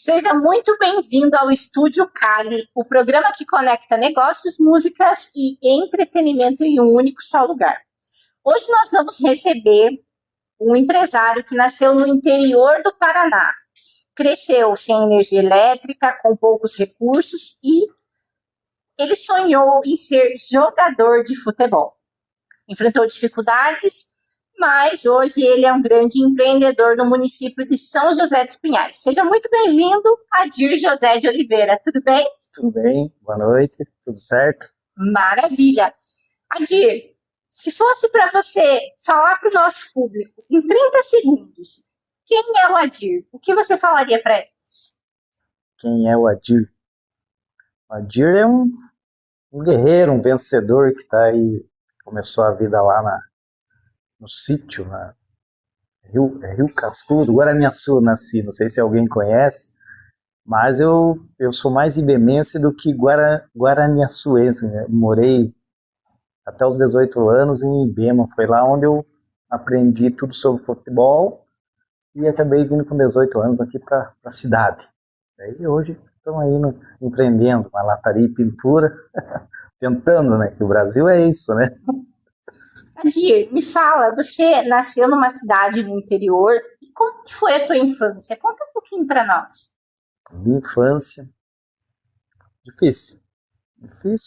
Seja muito bem-vindo ao Estúdio Cali, o programa que conecta negócios, músicas e entretenimento em um único só lugar. Hoje nós vamos receber um empresário que nasceu no interior do Paraná, cresceu sem energia elétrica, com poucos recursos e ele sonhou em ser jogador de futebol. Enfrentou dificuldades, mas hoje ele é um grande empreendedor no município de São José dos Pinhais. Seja muito bem-vindo, Adir José de Oliveira. Tudo bem? Tudo bem, boa noite, tudo certo? Maravilha. Adir, se fosse para você falar para o nosso público em 30 segundos, quem é o Adir? O que você falaria para eles? Quem é o Adir? O Adir é um guerreiro, um vencedor que está aí, começou a vida lá no sítio, Rio Cascudo, Guaraniaçu, nasci, não sei se alguém conhece, mas eu sou mais ibemense do que guaraniaçuense, né? Morei até os 18 anos em Ibema, foi lá onde eu aprendi tudo sobre futebol e acabei vindo com 18 anos aqui para a cidade. E hoje estamos aí empreendendo uma lataria e pintura, tentando, né, que o Brasil é isso, né? Adir, me fala, você nasceu numa cidade no interior, e como que foi a tua infância? Conta um pouquinho para nós. Minha infância, difícil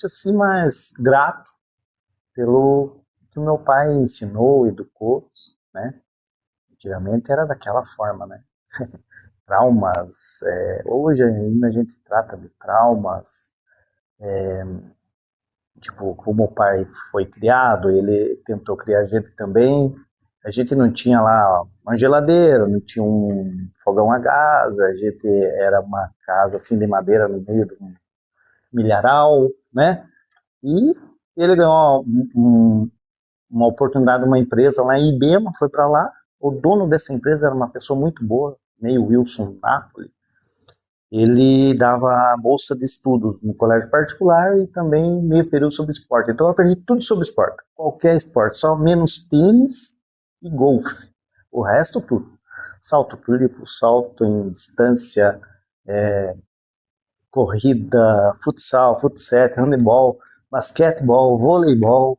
assim, mas grato pelo que o meu pai ensinou, educou, né? Antigamente era daquela forma, né? Traumas, hoje ainda a gente trata de traumas, tipo, como o pai foi criado, ele tentou criar a gente também. A gente não tinha lá uma geladeira, não tinha um fogão a gás, a gente era uma casa assim de madeira no meio de um milharal, né? E ele ganhou uma oportunidade numa empresa lá em Ibema, foi para lá. O dono dessa empresa era uma pessoa muito boa, meio Wilson Napoli. Ele dava bolsa de estudos no colégio particular e também meio período sobre esporte. Então eu aprendi tudo sobre esporte, qualquer esporte, só menos tênis e golfe. O resto tudo. Salto triplo, salto em distância, corrida, futsal, futset, handebol, basquetebol, voleibol,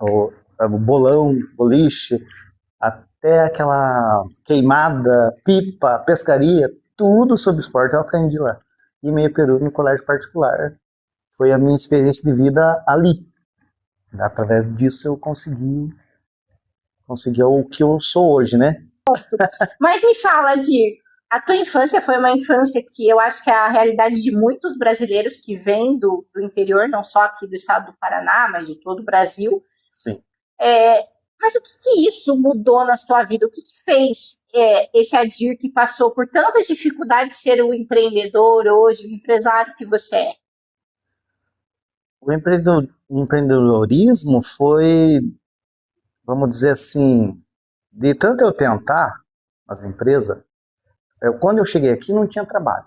o bolão, boliche, até aquela queimada, pipa, pescaria, tudo sobre esporte eu aprendi lá. E meio período no colégio particular. Foi a minha experiência de vida ali. Através disso eu consegui o que eu sou hoje, né? Mas me fala, Adir, a tua infância foi uma infância que eu acho que é a realidade de muitos brasileiros que vêm do interior, não só aqui do estado do Paraná, mas de todo o Brasil. Sim. Mas o que isso mudou na sua vida? O que fez esse Adir que passou por tantas dificuldades ser o empreendedor hoje, o empresário que você é? O empreendedorismo foi, vamos dizer assim, de tanto eu tentar as empresas, quando eu cheguei aqui não tinha trabalho.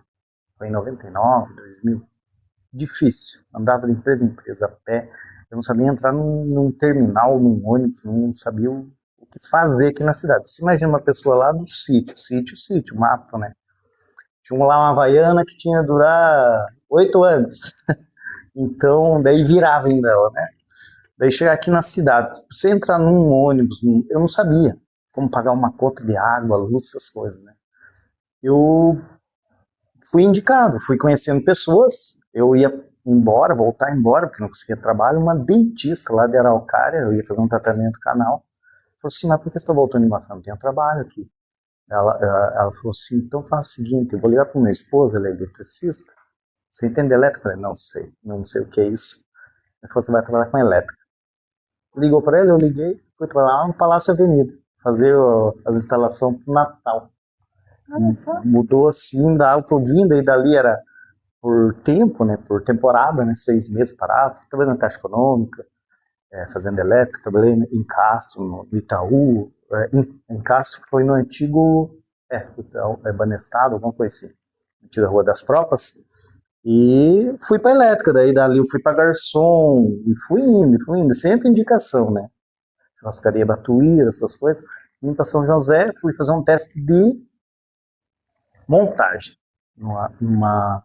Foi em 99, 2000. Difícil. Andava de empresa em empresa a pé. Eu não sabia entrar num terminal, num ônibus, não sabia o que fazer aqui na cidade. Você imagina uma pessoa lá do sítio, mato, né? Tinha lá uma havaiana que tinha durar 8 anos. Então, daí virava ainda ela, né? Daí chegar aqui na cidade, se você entrar num ônibus, eu não sabia como pagar uma conta de água, luz, essas coisas, né? Eu fui indicado, fui conhecendo pessoas, eu ia voltar embora, porque não conseguia trabalho, uma dentista lá de Araucária, eu ia fazer um tratamento canal, falou assim, mas por que você está voltando embora? Eu falei, não tenho trabalho aqui. Ela falou assim, então faz o seguinte, eu vou ligar para minha esposa, ela é eletricista, você entende elétrica? Eu falei, não sei o que é isso. Ele falou, você vai trabalhar com elétrica. Ligou para ele, eu liguei, fui trabalhar lá no Palácio Avenida, fazer as instalações pro Natal. Mudou assim, da água que eu vim, daí dali era por tempo, né, por temporada, né, 6 meses parava, trabalhei na Caixa Econômica, fazendo elétrica, trabalhei em Castro, no Itaú, em Castro foi no antigo, Banestado, alguma coisa assim, antiga Rua das Tropas, e fui para elétrica, daí dali eu fui para garçom, e fui indo, sempre indicação, né, churrascaria Batuíra, essas coisas, vim para São José, fui fazer um teste de montagem. Numa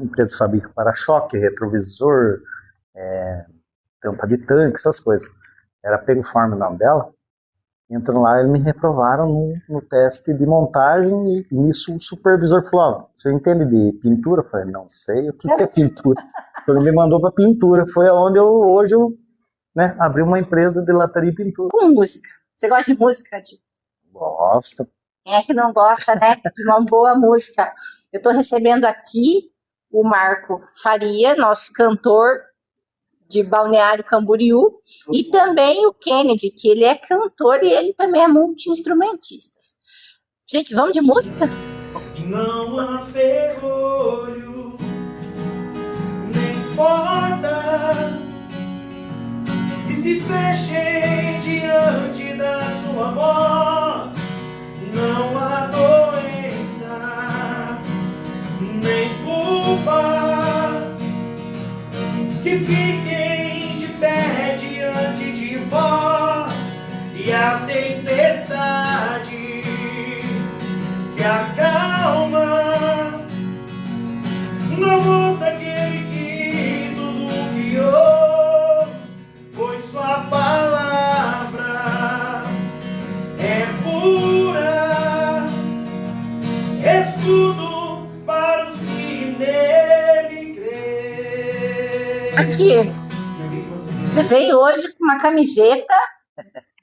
empresa que fabrica para-choque, retrovisor, tampa de tanque, essas coisas. Era Pegoform o nome dela. Entrando lá, eles me reprovaram no teste de montagem e nisso o supervisor falou, você entende de pintura? Eu falei, não sei o que é pintura. Então ele me mandou para pintura, foi onde hoje eu abri uma empresa de lataria e pintura. Com música. Você gosta de música, Di? Gosto. Quem é que não gosta, né, de uma boa música? Eu estou recebendo aqui o Marco Faria, nosso cantor de Balneário Camboriú, e também o Kennedy, que ele é cantor e ele também é multi-instrumentista. Gente, vamos de música? Não há ferrolhos, nem portas que se fechem diante da sua voz. Não há doença, nem culpa que fiquem de pé diante de vós. E a tempestade se acalma na voz daquele que tudo criou, pois sua palavra é pura, escudo para os que nele creem. Aqui, você veio hoje com uma camiseta.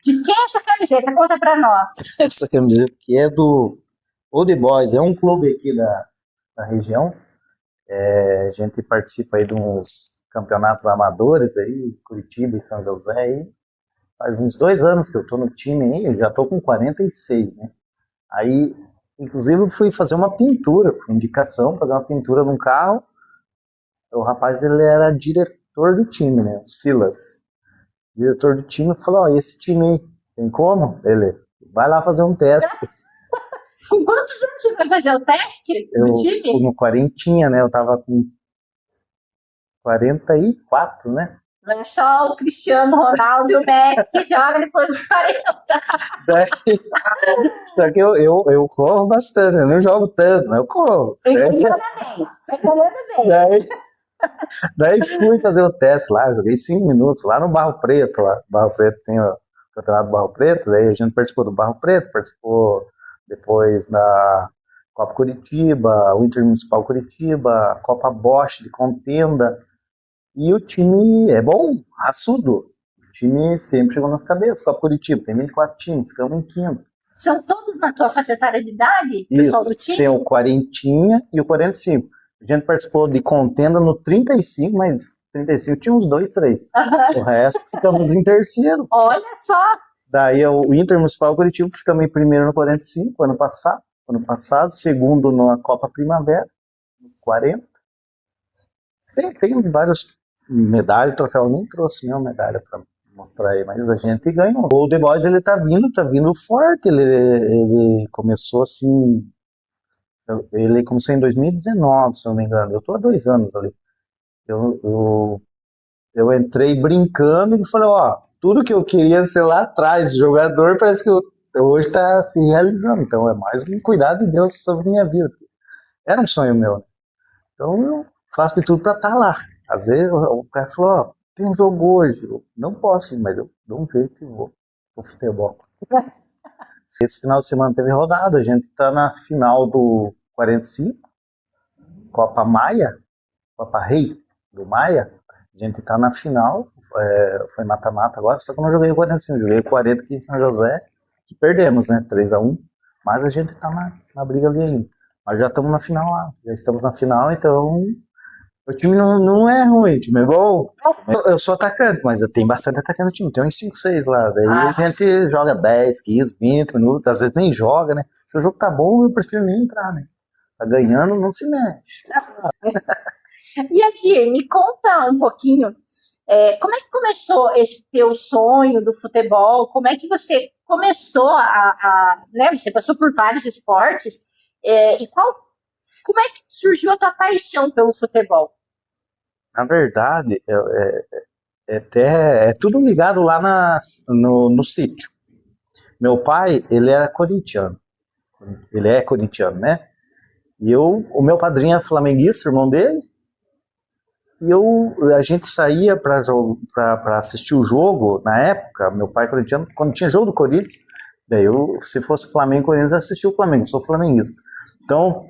De quem é essa camiseta? Conta pra nós. Essa camiseta aqui é do Old Boys, é um clube aqui da região. A gente participa aí de uns campeonatos amadores aí, Curitiba e São José aí. Faz uns 2 anos que eu tô no time aí, eu já tô com 46, né? Aí, inclusive, eu fui fazer uma pintura, fui indicação, fazer uma pintura num carro. O rapaz, ele era diretor do time, né? O Silas. Diretor do time falou, esse time aí, tem como? Ele, vai lá fazer um teste. Com quantos anos você vai fazer o teste no time? No quarentinha, né? Eu tava com 44, né? Não é só o Cristiano Ronaldo e o Messi que joga depois dos 40. Só que eu corro bastante, eu não jogo tanto, mas eu corro. Tá ganhando bem. Daí fui fazer o teste lá, joguei 5 minutos lá no Barro Preto. Lá. Barro Preto tem o campeonato do Barro Preto, daí a gente participou do Barro Preto, participou depois da Copa Curitiba, o Intermunicipal Curitiba, Copa Bosch de contenda. E o time é bom, raçudo. O time sempre chegou nas cabeças. Copa Curitiba, tem 24 times, ficamos em quinto. São todos na tua faixa etária de idade, pessoal do time? Tem o quarentinha e o 45. A gente participou de contenda no 35, mas 35 tinha uns 2, 3. Uhum. O resto ficamos em terceiro. Olha só! Daí o Intermunicipal Curitiba ficamos em primeiro no 45, ano passado, segundo na Copa Primavera, no 40. Tem vários medalhas, troféu, nem trouxe nenhuma medalha para mostrar aí, mas a gente ganhou. O The Boys, ele tá vindo forte, ele começou assim, ele começou em 2019, se não me engano, eu tô há 2 anos ali. Eu entrei brincando e falei, tudo que eu queria ser lá atrás, jogador, parece que hoje tá se realizando, então é mais um cuidado de Deus sobre minha vida. Era um sonho meu, né? Então eu faço de tudo pra estar lá. Às vezes o cara falou, tem um jogo hoje, eu não posso, mas eu dou um jeito e vou pro futebol. Esse final de semana teve rodada, a gente tá na final do 45, Copa Maia, Copa Rei do Maia, a gente tá na final, foi mata-mata agora, só que eu não joguei o 45, joguei o 40 aqui em São José, que perdemos, né, 3-1, mas a gente tá na briga ali ainda. Mas já estamos na final lá, já estamos na final, então o time não é ruim, o time é bom. Eu sou atacante, mas eu tenho bastante atacante no time, tem uns 5, 6 lá. Daí a gente joga 10, 15, 20 minutos, às vezes nem joga, né? Se o jogo tá bom, eu prefiro nem entrar, né? Tá ganhando, não se mexe. E Adir, me conta um pouquinho, como é que começou esse teu sonho do futebol? Como é que você começou né? Você passou por vários esportes, e como é que surgiu a tua paixão pelo futebol? Na verdade, é tudo ligado lá no sítio. Meu pai, ele era corintiano. Ele é corintiano, né? E o meu padrinho é flamenguista, irmão dele, e a gente saía para assistir o jogo, na época, meu pai corintiano, quando tinha jogo do Corinthians, daí se fosse Flamengo e Corinthians, eu assistia o Flamengo, sou flamenguista. Então,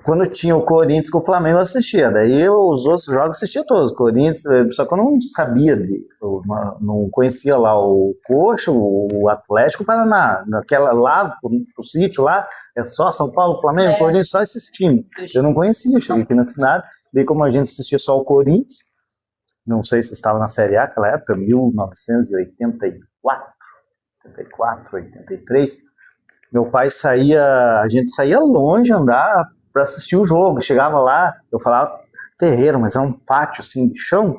quando tinha o Corinthians com o Flamengo, eu assistia. Daí os outros jogos assistia todos. Corinthians, só que eu não sabia, eu não conhecia lá o Coxa, o Atlético, o Paraná. Naquela lá, o sítio lá, é só São Paulo, Flamengo, Corinthians, só esses times. Eu não conhecia, cheguei aqui na cidade. Daí como a gente assistia só o Corinthians, não sei se estava na Série A naquela época, 1984, 84, 83, meu pai a gente saía longe andar para assistir o jogo. Chegava lá, eu falava terreiro, mas era um pátio assim de chão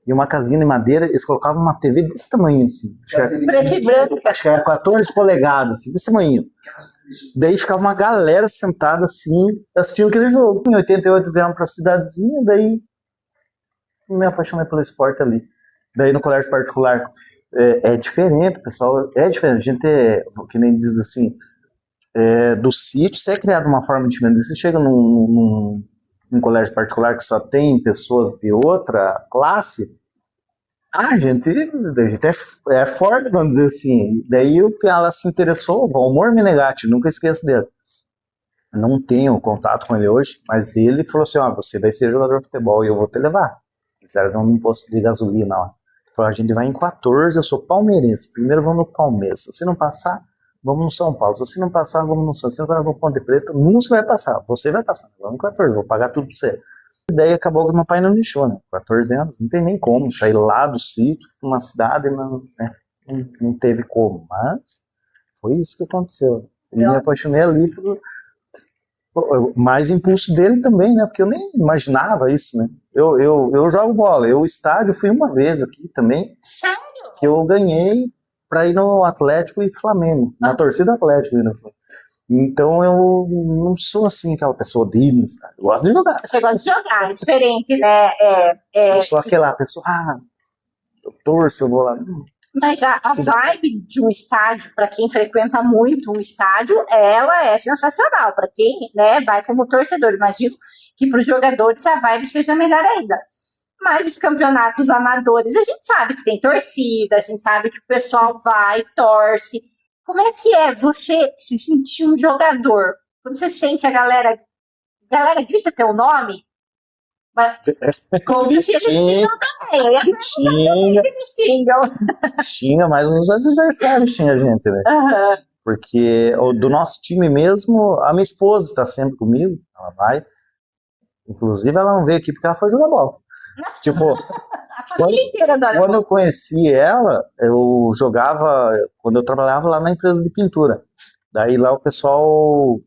e uma casinha de madeira. Eles colocavam uma TV desse tamanho assim, Preto e branco. acho que era 14 polegadas, assim, desse tamanho. Daí ficava uma galera sentada assim, assistindo aquele jogo. Em 88 viemos pra cidadezinha, daí me apaixonei pelo esporte ali. Daí no colégio particular é diferente, pessoal, é diferente. A gente que nem diz assim, do sítio, você é criado de uma forma diferente. Você chega num colégio particular que só tem pessoas de outra classe, a gente é forte, vamos dizer assim. Daí ela se interessou, o Valmor Menegatti, nunca esqueço dele. Não tenho contato com ele hoje, mas ele falou assim, você vai ser jogador de futebol e eu vou te levar. Eles eram num posto de gasolina lá. Ele falou, a gente vai em 14, eu sou palmeirense, primeiro vamos no Palmeiras. Se você não passar, vamos no São Paulo. Se você não passar, vamos no São Paulo. Se você não vai no Ponte Preta, não você vai passar. Você vai passar. Vamos em 14, vou pagar tudo pra você. E daí acabou que meu pai não deixou, né? 14 anos, não tem nem como sair lá do sítio pra uma cidade, não teve como. Mas foi isso que aconteceu. E me apaixonei ali por mais impulso dele também, né? Porque eu nem imaginava isso, né? Eu jogo bola. O estádio fui uma vez aqui também. Sério? Que eu ganhei para ir no Atlético e Flamengo, na torcida Atlético ainda foi. Então eu não sou assim aquela pessoa de ir no estádio. Eu gosto de jogar. Você gosta de jogar, é diferente, né? Eu sou aquela pessoa, eu torço, eu vou lá. Mas a vibe de um estádio, para quem frequenta muito um estádio, ela é sensacional. Para quem, né, vai como torcedor, imagino que para os jogadores a vibe seja melhor ainda. Mas os campeonatos amadores, a gente sabe que tem torcida, a gente sabe que o pessoal vai, torce. Como é que é você se sentir um jogador? Quando você sente a galera grita teu nome, mas como se eles xingam também. Xinga, mas os adversários xingam a gente, né? Uhum. Porque do nosso time mesmo, a minha esposa está sempre comigo, ela vai. Inclusive, ela não veio aqui porque ela foi jogar bola. Tipo, a família inteira adora. Quando eu conheci ela, eu jogava, quando eu trabalhava lá na empresa de pintura. Daí lá o pessoal,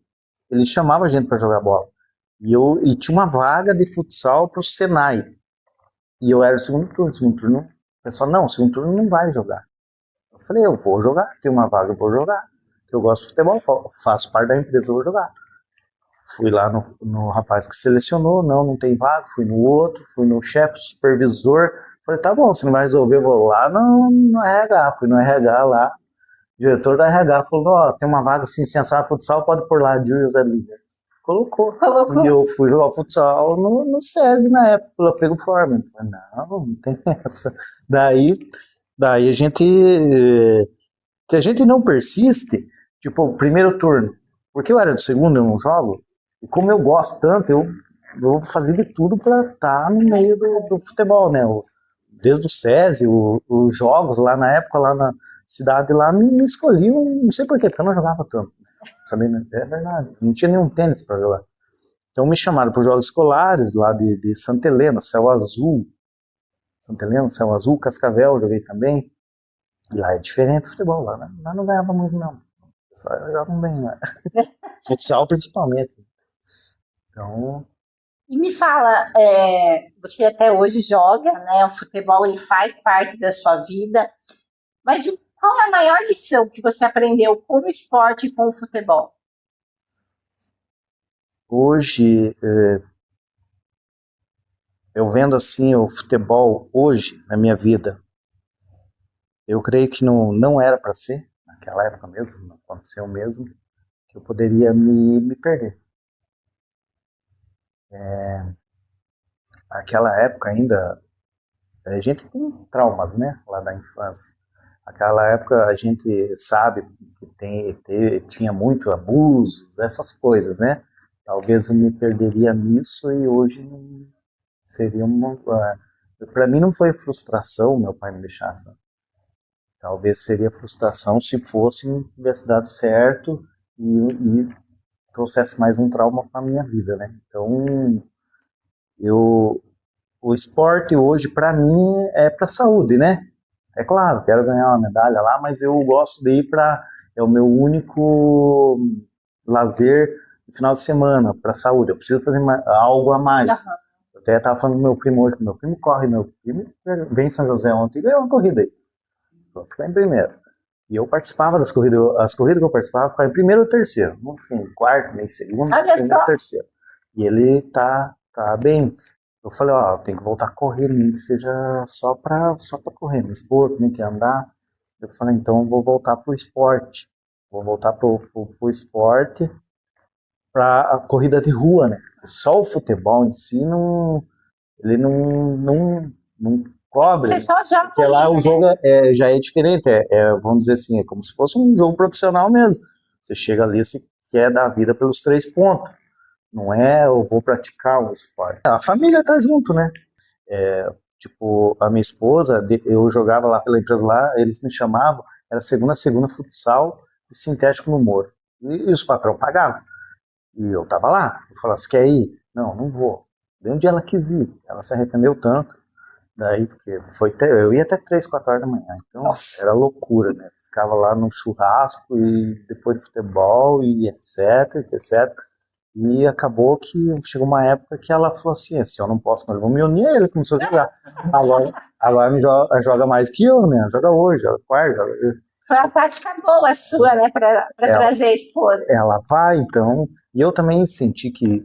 eles chamavam a gente para jogar bola. E tinha uma vaga de futsal pro Senai. E eu era o segundo turno. O pessoal, não, o segundo turno não vai jogar. Eu falei, eu vou jogar, tem uma vaga, eu vou jogar. Eu gosto de futebol, faço parte da empresa, eu vou jogar. Fui lá no rapaz que selecionou, não tem vaga, fui no outro, fui no chefe, supervisor, falei, tá bom, se não vai resolver, eu vou lá no RH, fui no RH lá, o diretor da RH falou, tem uma vaga assim, sensata, futsal, pode pôr lá, Júlio Líder. Colocou. E eu fui jogar futsal no SESI na época, pelo Pego Forma. Falei, não tem essa. Daí a gente, se a gente não persiste, tipo, o primeiro turno, porque eu era do segundo, eu não jogo, e como eu gosto tanto, eu vou fazer de tudo para estar no meio do futebol, né? Desde o SESI, os jogos lá na época, lá na cidade, lá me escolhiam, não sei porquê, porque eu não jogava tanto. Sabe, né? É verdade, não tinha nenhum tênis para jogar. Então me chamaram para os jogos escolares lá de Santa Helena, Céu Azul. Santa Helena, Céu Azul, Cascavel, joguei também. E lá é diferente o futebol, lá não ganhava muito, não. O pessoal jogava bem lá. Futsal principalmente. Então... E me fala, você até hoje joga, né? O futebol ele faz parte da sua vida, mas qual é a maior lição que você aprendeu com o esporte e com o futebol? Hoje, eu vendo assim o futebol hoje na minha vida, eu creio que não era para ser, naquela época mesmo, não aconteceu mesmo, que eu poderia me perder. Aquela época ainda, a gente tem traumas, né, lá da infância. Aquela época a gente sabe que tinha muito abuso, essas coisas, né? Talvez eu me perderia nisso e hoje não seria uma... Para mim não foi frustração meu pai me deixar, sabe? Talvez seria frustração se tivesse dado certo e trouxesse mais um trauma para minha vida, né? Então, o esporte hoje para mim é para saúde, né? É claro, quero ganhar uma medalha lá, mas eu gosto de ir é o meu único lazer no final de semana, para saúde. Eu preciso fazer algo a mais. Aham. Eu até estava falando do meu primo hoje, meu primo corre, meu primo vem em São José ontem e ganhou uma corrida aí. Eu fiquei em primeiro. E eu participava das corridas, as corridas que eu participava, eu ficava em primeiro ou terceiro. No fim, quarto, nem segundo, Olha primeiro só. ou terceiro. E ele tá bem. Eu falei, ó, tem que voltar a correr, nem que seja só pra correr. Minha esposa nem quer andar. Eu falei, então eu vou voltar pro esporte. Vou voltar pro esporte, pra a corrida de rua, né? Só o futebol em si, ele não cobre. Você só joga Porque lá ali, o né? jogo já é diferente, vamos dizer assim, é como se fosse um jogo profissional mesmo. Você chega ali, você quer dar a vida pelos 3 pontos. Não é eu vou praticar um esporte. A família tá junto, né? Tipo, a minha esposa, eu jogava lá pela empresa lá, eles me chamavam, era segunda a segunda futsal e sintético no Moro. E os patrão pagavam. E eu tava lá. Eu falava, você quer ir? Não vou. De onde ela quis ir. Ela se arrependeu tanto. Daí, porque eu ia até 3, 4 horas da manhã. Então, Nossa. era loucura, né? Ficava lá no churrasco e depois de futebol e etc, etc. E acabou que chegou uma época que ela falou assim, eu não posso mais, vou me unir a ele, começou a jogar. Agora me joga mais que eu, né? Joga hoje, joga quarto. Foi uma prática boa sua, né, para trazer a esposa. Ela vai, então. E eu também senti que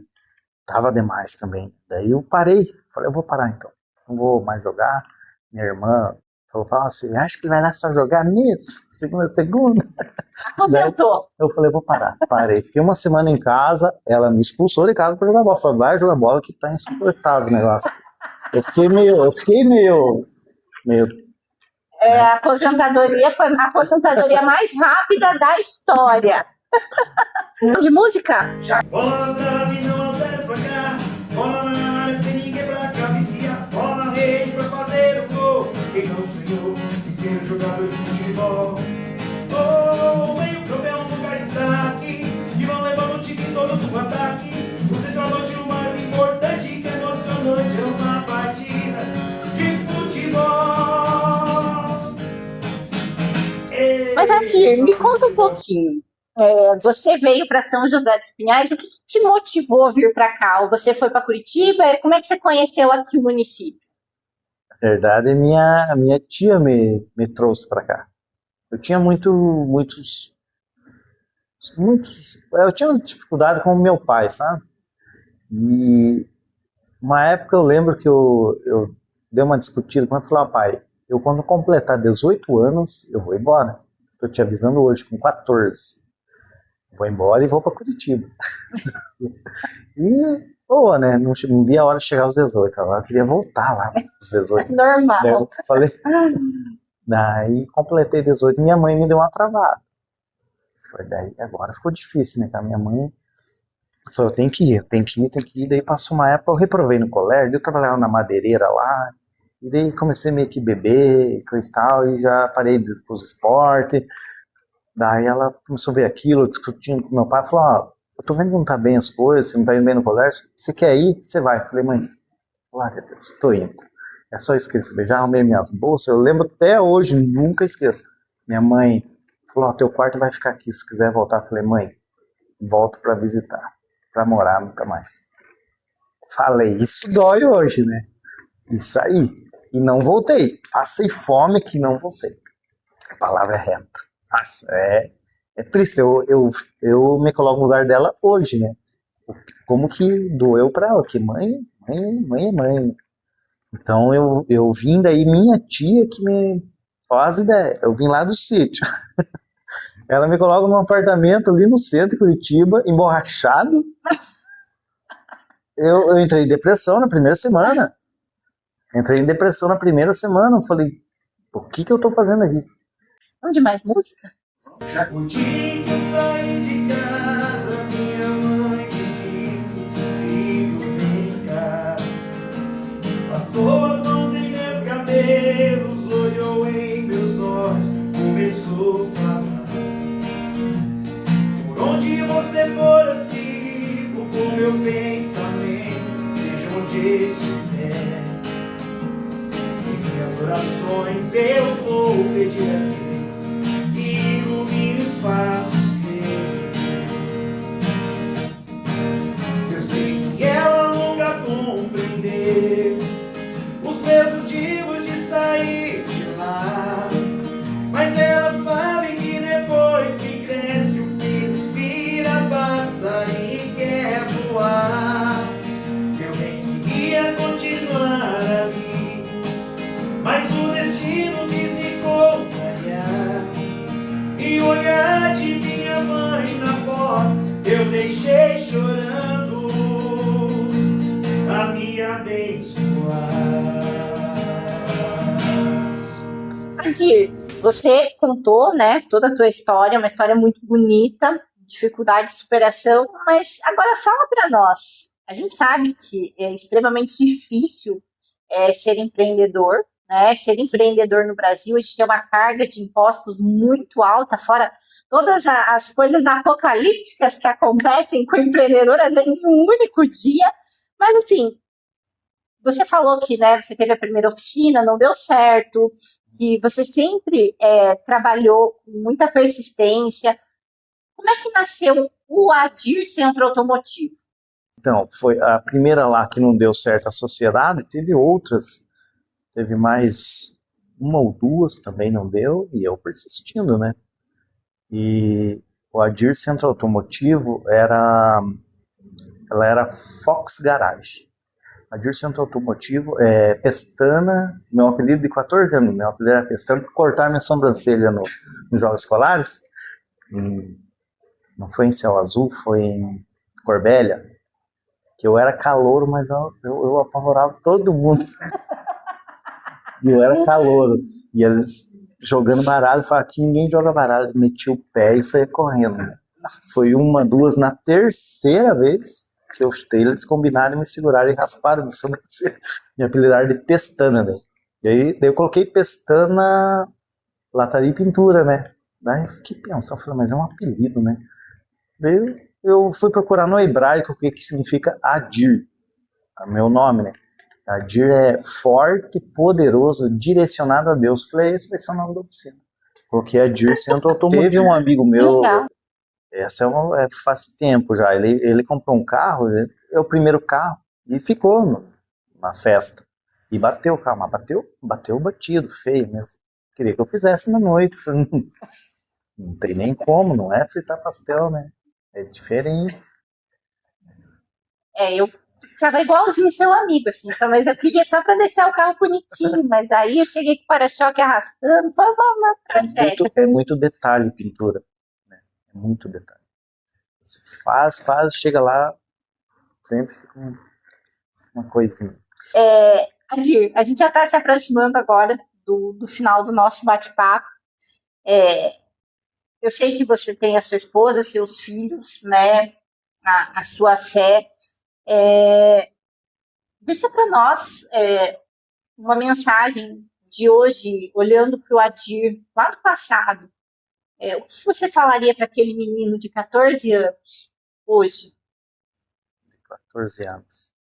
tava demais também. Daí eu parei, falei, eu vou parar então. Não vou mais jogar. Minha irmã falou, você acha que ele vai lá só jogar mesmo? Segunda a segunda? Aposentou. Eu falei, vou parar. Parei. Fiquei uma semana em casa, ela me expulsou de casa pra jogar bola. Falei, vai jogar bola que tá insuportável o negócio. Eu fiquei meio A aposentadoria foi a aposentadoria mais rápida da história. De música? Bola na trave, não altera pra cá. Bola na área, sem ninguém pra cabecear. Bola na rede pra fazer o gol. Quem não sonhou em ser um jogador de futebol? Oh, meio campo é um lugar de destaque. Que vão levando o time todo pro ataque. O centroavante o mais importante, que é emocionante, é uma partida de futebol. Mas, Adir, me conta um pouquinho. Você veio para São José dos Pinhais, o que te motivou a vir para cá? Ou você foi para Curitiba? Como é que você conheceu aqui o município? Na verdade, minha tia me trouxe para cá. Eu tinha muitos. Eu tinha dificuldade com o meu pai, sabe? E uma época eu lembro que eu dei uma discutida com ele e falei, pai, eu quando completar 18 anos, eu vou embora. Estou te avisando hoje, com 14. Vou embora e vou para Curitiba. E, boa, né? Não vi a hora de chegar aos 18. Agora eu queria voltar lá aos 18. Normal. Daí eu falei, daí completei 18 e minha mãe me deu uma travada. Daí agora ficou difícil, né? Com a minha mãe falou, tem que ir. Daí passou uma época, eu reprovei no colégio, eu trabalhava na madeireira lá, e daí comecei meio que beber, coisa e tal, e já parei pros esportes. Daí ela começou a ver aquilo, discutindo com meu pai, falou, eu tô vendo que não tá bem as coisas, você não tá indo bem no colégio, você quer ir? Você vai. Eu falei, mãe, glória a Deus, tô indo. É só isso que eu queria saber. Já arrumei minhas bolsas, eu lembro até hoje, nunca esqueço. Minha mãe falou, teu quarto vai ficar aqui, se quiser voltar. Eu falei, mãe, volto pra visitar, pra morar nunca mais. Falei, isso dói hoje, né? Isso aí. E não voltei. Passei fome que não voltei. A palavra é reta. Nossa, é triste. Eu me coloco no lugar dela hoje, né? Como que doeu pra ela? Que mãe é mãe. Então eu vim daí, minha tia que me faz ideia. Eu vim lá do sítio. Ela me coloca num apartamento ali no centro de Curitiba, emborrachado. eu entrei em depressão na primeira semana. Eu falei, o que eu tô fazendo aqui? Onde mais música? Já curti que eu saí de casa, minha mãe me disse, filho, vem cá. Passou as mãos em meus cabelos, olhou em meus olhos, começou a falar. Por onde você for eu sigo com meu pensamento, seja onde estiver. Em minhas orações eu vou pedir a Deus que ilumine os passos seus. Eu sei que ela nunca compreendeu os meus motivos de sair de lá, mas ela sabe que depois que cresce o filho vira passarinho e quer voar. Eu nem queria continuar ali, mas o destino quis me contrariar. E o olhar de minha mãe na porta eu deixei chorando a me abençoar. Adir, você contou, né, toda a tua história, uma história muito bonita, dificuldade de superação, mas agora fala para nós. A gente sabe que é extremamente difícil ser empreendedor, né? Ser empreendedor no Brasil, a gente tem uma carga de impostos muito alta, fora todas as coisas apocalípticas que acontecem com o empreendedor, às vezes num único dia. Mas assim, você falou que, né, você teve a primeira oficina, não deu certo, que você sempre trabalhou com muita persistência. Como é que nasceu o Adir Centro Automotivo? Então, foi a primeira lá que não deu certo a sociedade, teve outras, teve mais uma ou duas também não deu, e eu persistindo, né? E o Adir Centro Automotivo ela era Fox Garage. Adir Centro Automotivo é Pestana, meu apelido de 14 anos, meu apelido era Pestana por cortar minha sobrancelha nos jogos escolares. Não foi em Céu Azul, foi em Corbélia, que eu era calouro, mas eu apavorava todo mundo. E eu era calouro. E eles jogando baralho, falaram que ninguém joga baralho, metia o pé e saía correndo. Foi uma, duas, na terceira vez que eu chutei, eles combinaram e me seguraram e rasparam de sobrancelha. Me apelidaram de Pestana, né? E aí daí eu coloquei Pestana, lataria e pintura, né? Daí eu fiquei pensando, falei, mas é um apelido, né? Daí eu fui procurar no hebraico o que significa Adir, meu nome, né? Adir é forte, poderoso, direcionado a Deus. Falei, esse vai ser o nome da oficina. Coloquei Adir Centro Automotivo. Teve um amigo meu, essa faz tempo já, ele comprou um carro, é o primeiro carro, e ficou na festa. E bateu o carro, mas bateu batido, feio mesmo. Queria que eu fizesse na noite. Falei, não tem nem como, não é fritar pastel, né? É diferente. Eu ficava igualzinho seu amigo, assim, mas eu queria só para deixar o carro bonitinho, mas aí eu cheguei com o para-choque arrastando, foi uma tragédia. É muito detalhe pintura, né? É muito detalhe. Você faz, chega lá, sempre fica uma coisinha. Adir, a gente já está se aproximando agora do final do nosso bate-papo. Eu sei que você tem a sua esposa, seus filhos, né, a sua fé. Deixa para nós uma mensagem de hoje, olhando para o Adir lá do passado. O que você falaria para aquele menino de 14 anos hoje? 14 anos.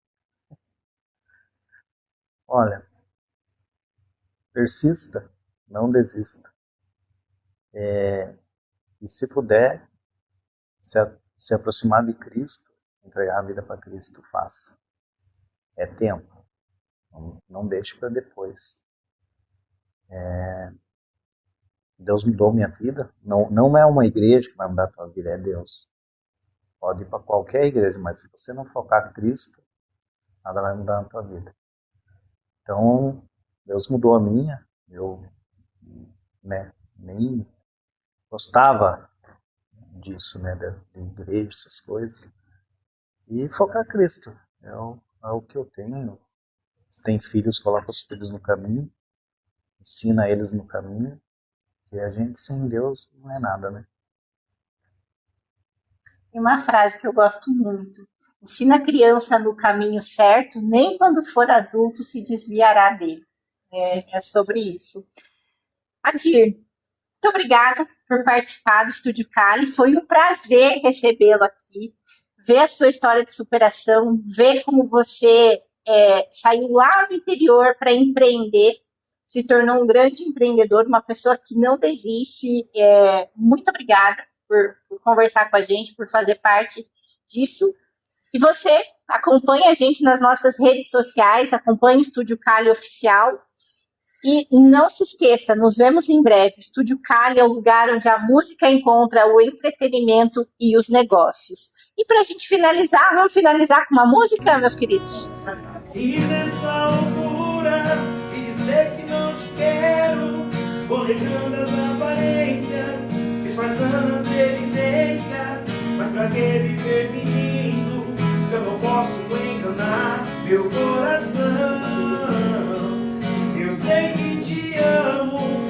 Olha, persista, não desista. E se puder se aproximar de Cristo, entregar a vida para Cristo, faça. É tempo. Não deixe para depois. Deus mudou minha vida. Não é uma igreja que vai mudar a tua vida, é Deus. Pode ir para qualquer igreja, mas se você não focar em Cristo, nada vai mudar na tua vida. Então, Deus mudou a minha. Eu nem gostava disso, né, da igreja, essas coisas. E focar em Cristo. É o que eu tenho. Se tem filhos, coloca os filhos no caminho, ensina eles no caminho, que a gente sem Deus não é nada, né? Tem uma frase que eu gosto muito. Ensina a criança no caminho certo, nem quando for adulto se desviará dele. É sobre isso. Adir, muito obrigada por participar do Estúdio Cali. Foi um prazer recebê-lo aqui, ver a sua história de superação, ver como você saiu lá do interior para empreender, se tornou um grande empreendedor, uma pessoa que não desiste. Muito obrigada por conversar com a gente, por fazer parte disso. E você acompanha a gente nas nossas redes sociais, acompanha o Estúdio Cali Oficial. E não se esqueça, nos vemos em breve. Estúdio Cali é o lugar onde a música encontra o entretenimento e os negócios. E para a gente finalizar, vamos finalizar com uma música, meus queridos? E nessa loucura de dizer que não te quero, vou negando as aparências, disfarçando as evidências. Mas pra que viver fingindo? Eu não posso enganar meu coração. Eu sei que te amo.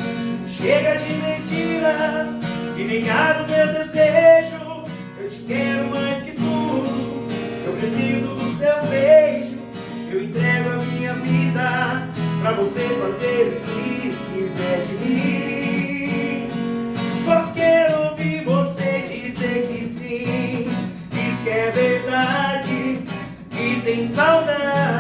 Chega de mentiras, de negar o meu desejo. Eu te quero mais que tudo. Eu preciso do seu beijo. Eu entrego a minha vida pra você fazer o que quiser de mim. Só quero ouvir você dizer que sim, diz que é verdade, que tem saudade.